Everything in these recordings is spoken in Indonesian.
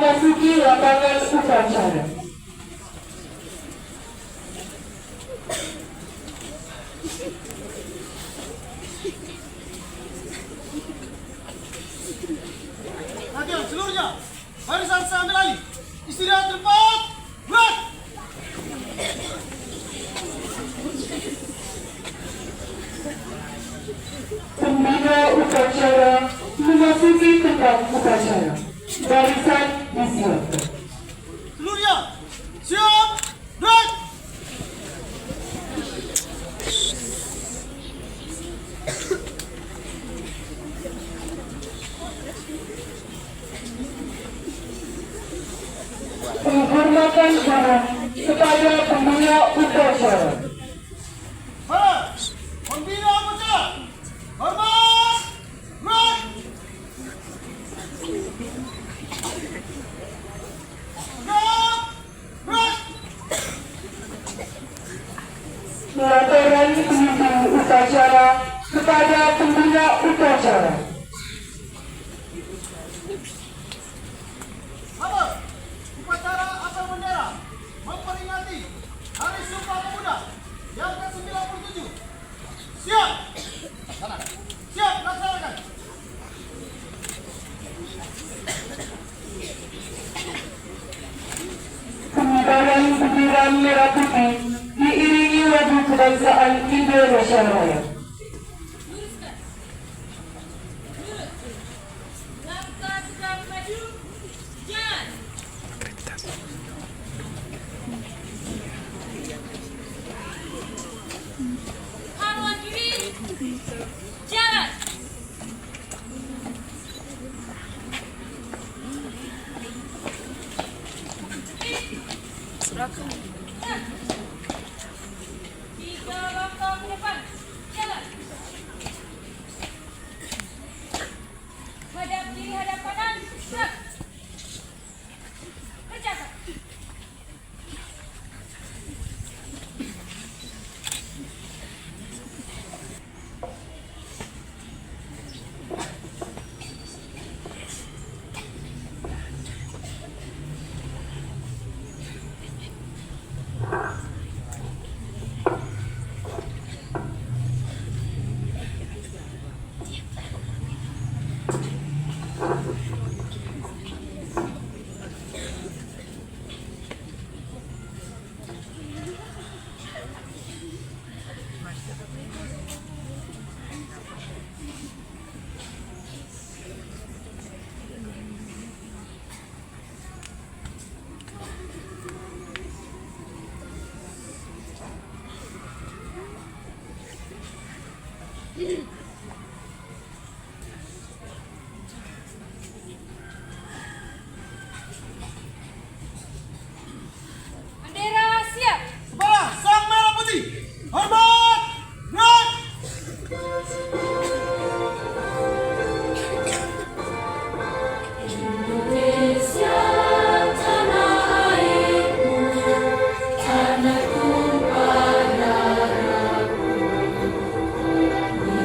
memasuki lapangan upacara. Latihan seluruhnya, barisan sambil alih, istirahat tempat, gerak! Pembina upacara memasuki tempat upacara. Barisan disiapkan. Seluruhnya, siap, gerak! Penghormatan guru kepada pembina upacara. Para pembina upacara, hormat, gerak! Gerak, gerak! Laporan pemimpin upacara kepada pembina upacara. Apa? Upacara apel bendera memperingati Hari Sumpah Pemuda yang ke-97. Siap! Siap, laksanakan! Pengibaran bendera merah putih diiringi lagu kebangsaan Indonesia Raya. Langkah tegak maju, jalan. Haluan kiri, jalan. Tiga langkah ke depan, jalan. Hadap kiri, hadap kanan, gerak. Kerjakan. Bendera siap. Sebarah sang merah putih, hormat, gerak! Indonesia tanah airku, tanah tumpah darahku, di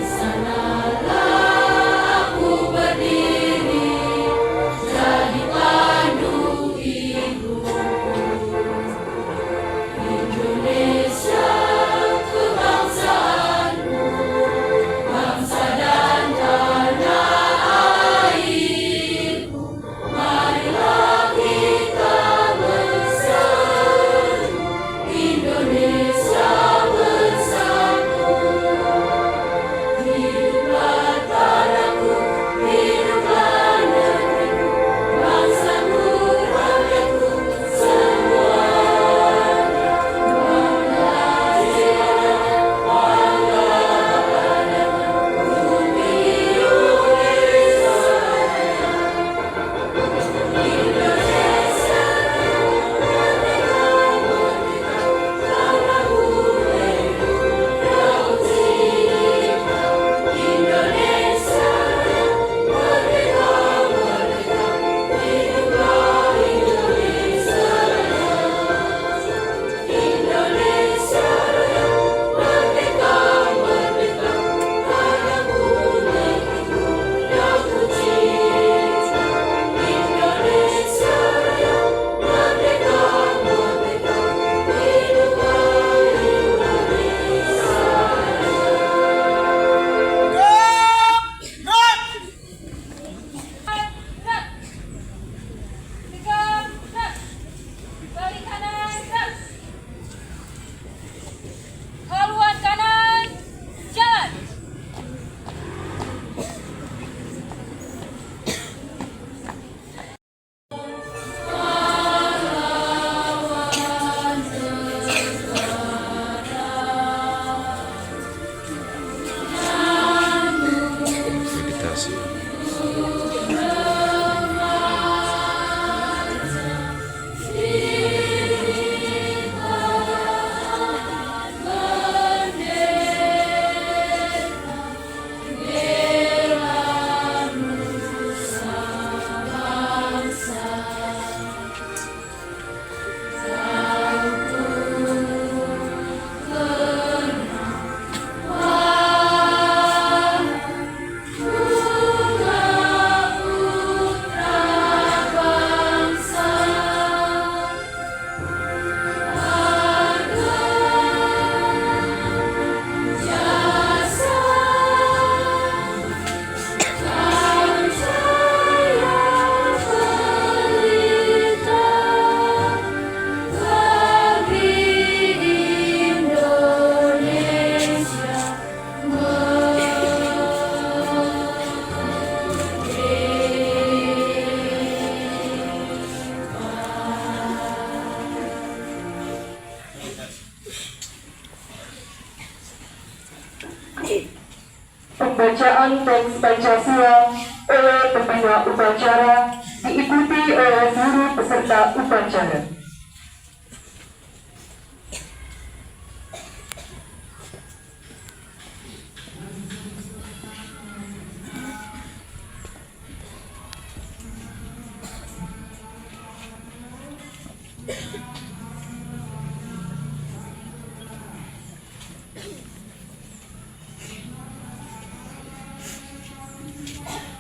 Pembacaan teks Pancasila oleh pembina upacara diikuti oleh seluruh peserta upacara.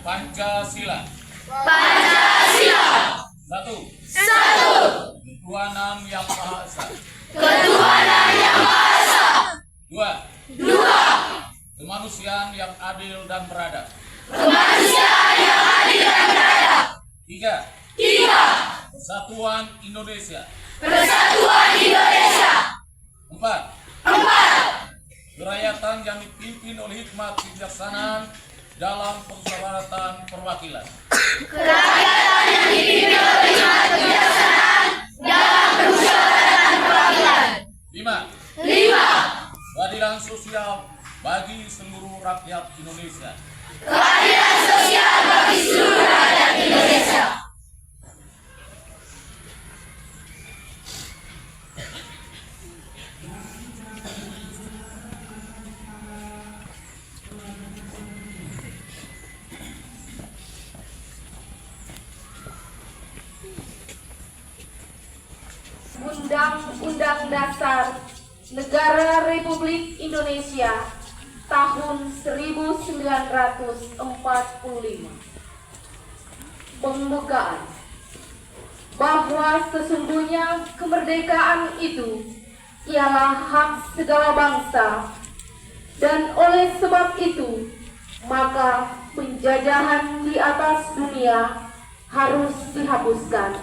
Pancasila. Pancasila. Satu. Satu. Ketuhanan Yang Maha Esa. Ketuhanan Yang Maha Esa. Dua. Dua. Kemanusiaan yang adil dan beradab. Kemanusiaan yang adil dan beradab. Tiga. Tiga. Persatuan Indonesia. Persatuan Indonesia. Empat. Empat. Kerakyatan yang dipimpin oleh hikmat kebijaksanaan dalam permusyawaratan perwakilan. Kerakyatan yang dipimpin oleh hikmat kebijaksanaan dalam permusyawaratan perwakilan. Lima. Lima. Keadilan sosial bagi seluruh rakyat Indonesia. Keadilan sosial bagi seluruh rakyat Indonesia. Undang-Undang Dasar Negara Republik Indonesia tahun 1945. Pembukaan. Bahwa sesungguhnya kemerdekaan itu ialah hak segala bangsa, dan oleh sebab itu maka penjajahan di atas dunia harus dihapuskan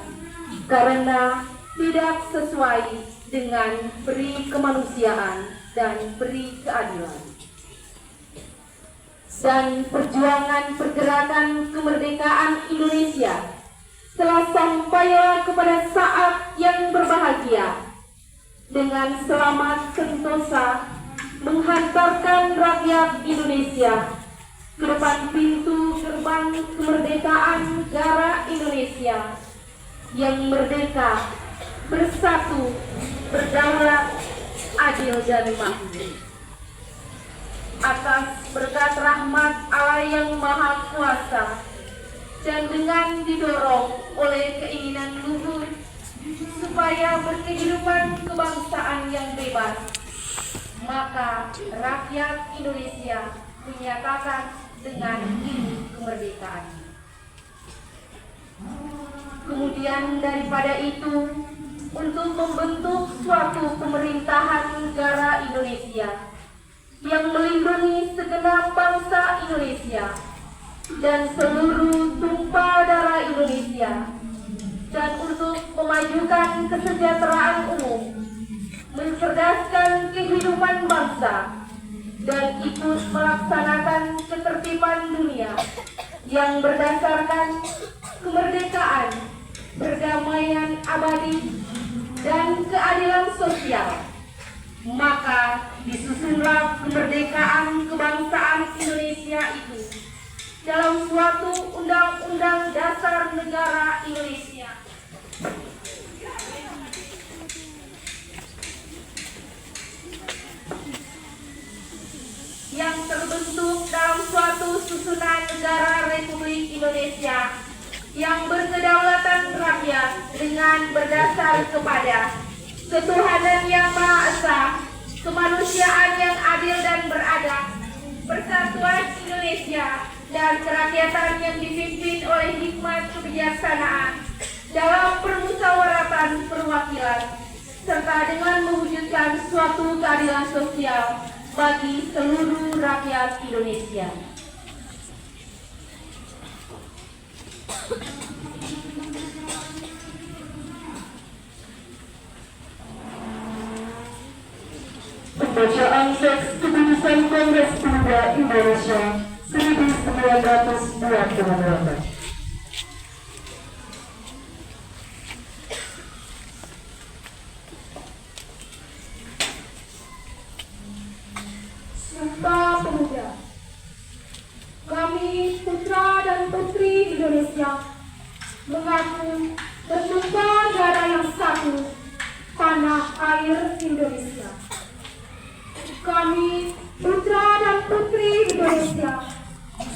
karena tidak sesuai dengan peri kemanusiaan dan peri keadilan. Dan perjuangan pergerakan kemerdekaan Indonesia telah sampailah kepada saat yang berbahagia dengan selamat sentosa menghantarkan rakyat Indonesia ke depan pintu gerbang kemerdekaan negara Indonesia yang merdeka, bersatu, berdaulat, adil dan makmur. Atas berkat rahmat Allah yang Maha Kuasa dan dengan didorong oleh keinginan luhur supaya berkehidupan kebangsaan yang bebas, maka rakyat Indonesia menyatakan dengan ini kemerdekaan. Kemudian daripada itu, untuk membentuk suatu pemerintahan negara Indonesia yang melindungi segenap bangsa Indonesia dan seluruh tumpah darah Indonesia, dan untuk memajukan kesejahteraan umum, mencerdaskan kehidupan bangsa, dan ikut melaksanakan ketertiban dunia yang berdasarkan kemerdekaan, perdamaian abadi, dan keadilan sosial, maka disusunlah kemerdekaan kebangsaan Indonesia itu dalam suatu Undang-Undang Dasar Negara Indonesia. Yang terbentuk dalam suatu susunan negara Republik Indonesia yang berkedaulatan rakyat dengan berdasar kepada ketuhanan yang Maha Esa, kemanusiaan yang adil dan beradab, persatuan Indonesia, dan kerakyatan yang dipimpin oleh hikmat kebijaksanaan dalam permusyawaratan perwakilan, serta dengan mewujudkan suatu keadilan sosial bagi seluruh rakyat Indonesia. Pembacaan teks keputusan Kongres Pemuda Indonesia 1928. Sumpah Pemuda. Indonesia mengaku bertumpah darah yang satu, tanah air Indonesia. Kami, putra dan putri Indonesia,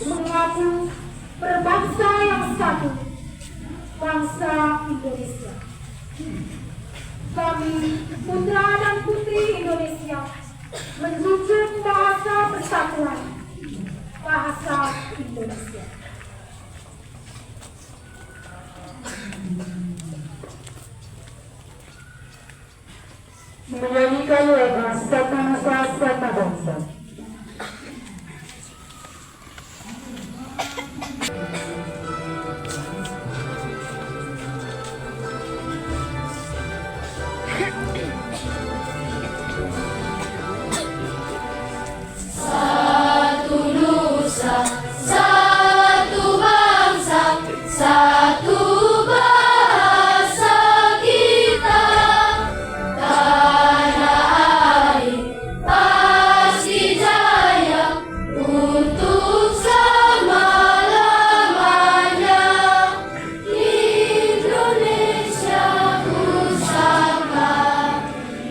mengaku berbangsa yang satu, bangsa Indonesia. Kami, putra dan putri Indonesia, menjunjung bahasa persatuan, bahasa Indonesia. Menyanyikan lagu Satu Nusa Satu Bangsa. Satu nusa, satu bangsa, satu bahasa kita. Tanah air pasti jaya untuk selama-lamanya. Indonesia pusaka,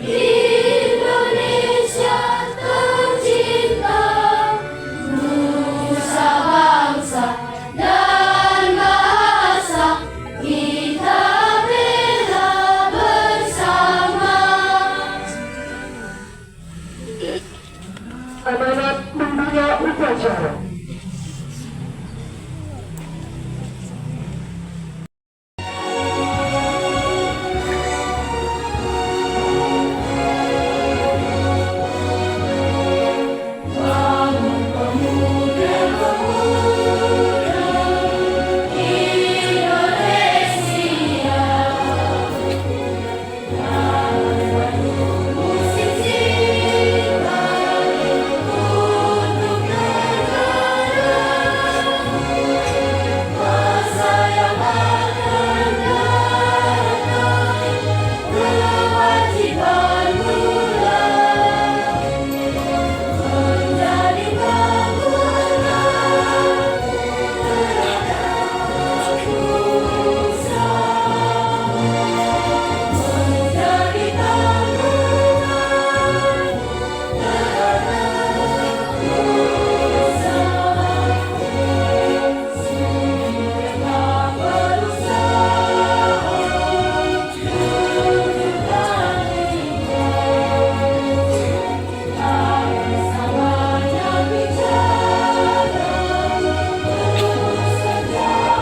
Indonesia tercinta, nusa bangsa dan bahasa kita bela bersama. Amanat pembina upacara. Bangun pemuda-pemuda Indonesia, musik cinta untuk negara, masa yang akan datang, kewajiban mula menjadi bangunan terhadap bangsa, menjadi bangunan terhadap bangsa. Sungguhlah berusaha untuk bangkit, semuanya bicara terus sejak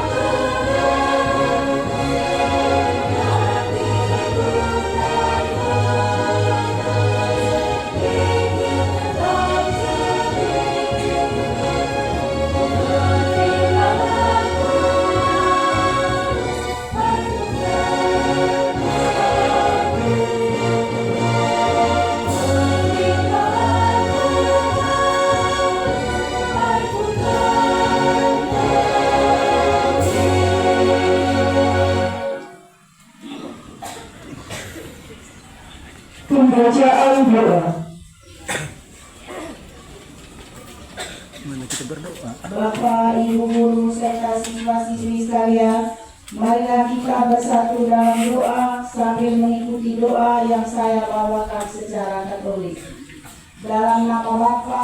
Pembacaan doa. Bapak, Ibu guru, serta siswa-siswi sekalian, marilah kita bersatu dalam doa sambil mengikuti doa yang saya bawakan secara katolik. Dalam nama Bapa,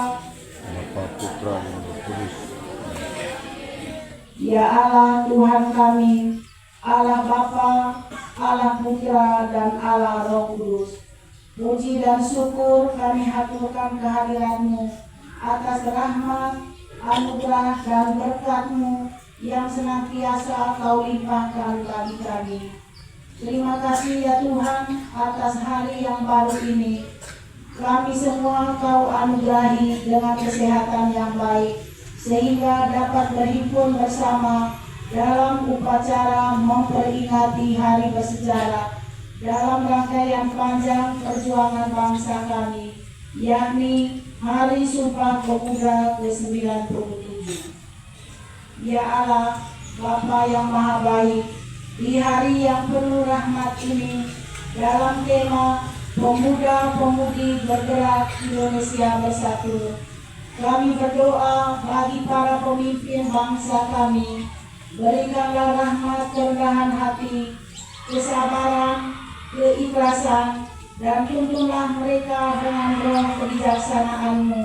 Putra yang tertulis. Ya Allah Tuhan kami, Allah Bapa, Allah Putra, dan Allah Roh Kudus. Puji dan syukur kami haturkan kehadiran-Mu atas rahmat, anugerah, dan berkat-Mu yang senantiasa Kau limpahkan bagi kami. Terima kasih ya Tuhan atas hari yang baru ini. Kami semua Kau anugerahi dengan kesehatan yang baik, sehingga dapat berhimpun bersama dalam upacara memperingati hari bersejarah dalam rangkaian panjang perjuangan bangsa kami, yakni Hari Sumpah Pemuda ke-97. Ya Allah, Bapa yang Maha Baik, di hari yang penuh rahmat ini, dalam tema Pemuda-Pemudi Bergerak Indonesia Bersatu, kami berdoa bagi para pemimpin bangsa kami, Berikanlah rahmat kerendahan hati, kesabaran, keikhlasan, dan tuntunlah mereka dengan roh kebijaksanaan-Mu,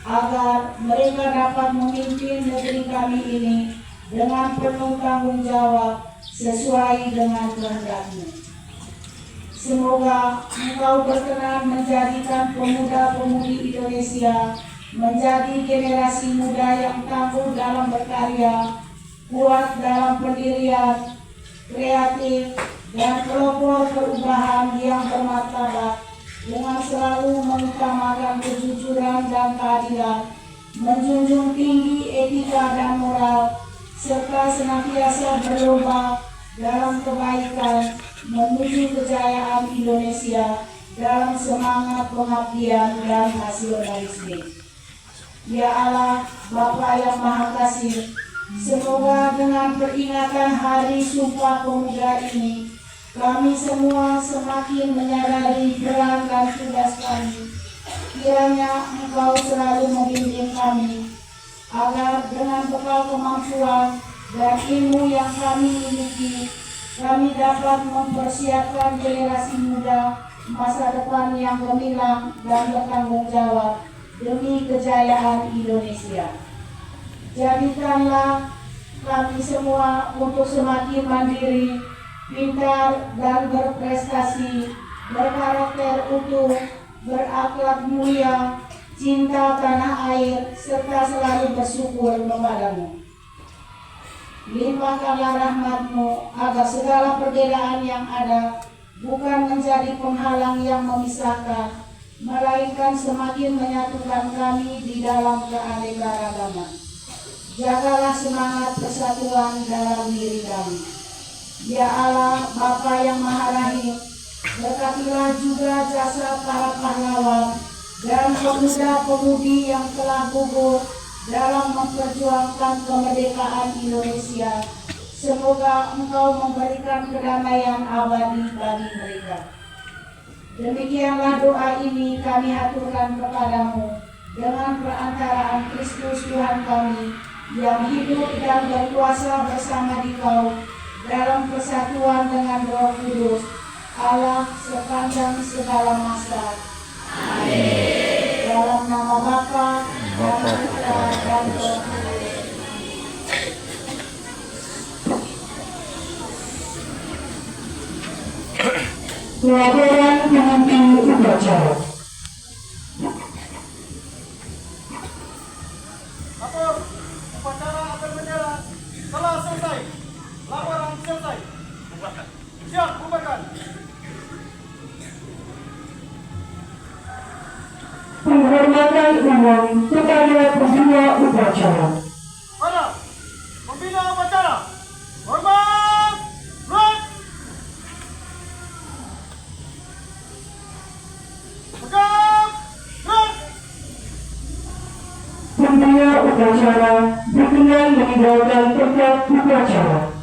agar mereka dapat memimpin negeri kami ini dengan penuh tanggung jawab sesuai dengan kehendak-Mu. Semoga Engkau berkenan menjadikan pemuda-pemudi Indonesia menjadi generasi muda yang tangguh dalam berkarya, kuat dalam pendirian, kreatif, dan pelopor perubahan yang bermartabat, dengan selalu mengutamakan kejujuran dan keadilan, menjunjung tinggi etika dan moral, serta senantiasa berlomba dalam kebaikan menuju kejayaan Indonesia dalam semangat pengabdian dan nasionalisme. Ya Allah, Bapa yang Maha Kasih, semoga dengan peringatan Hari Sumpah Pemuda ini, kami semua semakin menyadari peran dan tugas kami. Kiranya Engkau selalu membimbing kami, agar dengan bekal kemampuan dan ilmu yang kami miliki, kami dapat mempersiapkan generasi muda masa depan yang gemilang dan bertanggung jawab demi kejayaan Indonesia. Jadikanlah kami semua untuk semakin mandiri, pintar dan berprestasi, berkarakter utuh, berakhlak mulia, cinta tanah air, serta selalu bersyukur kepada-Mu. Limpahkanlah rahmat-Mu agar segala perbedaan yang ada bukan menjadi penghalang yang memisahkan, melainkan semakin menyatukan kami di dalam keanekaragaman. Jagalah semangat persatuan dalam diri kami. Ya Allah, Bapa yang Maha Rahim, berkatilah juga jasa para pahlawan dan pemuda-pemudi yang telah gugur dalam memperjuangkan kemerdekaan Indonesia. Semoga Engkau memberikan kedamaian abadi bagi mereka. Demikianlah doa ini kami haturkan kepadamu dengan perantaraan Kristus Tuhan kami yang hidup dan berkuasa bersama Dikau dalam persatuan dengan Roh Kudus, Allah sepanjang segala masa. Amin. Dalam nama Bapa dan Putra dan Roh Kudus. Pelajaran pengantin upacara. Lapor, upacara apel bendera telah selesai. Laporan selesai. Siap, bubarkan. Penghormatan umum kepada pembina upacara. Pada pembina upacara, hormat, gerak. Tegap, gerak. Pembina upacara berkenan meninggalkan tempat upacara.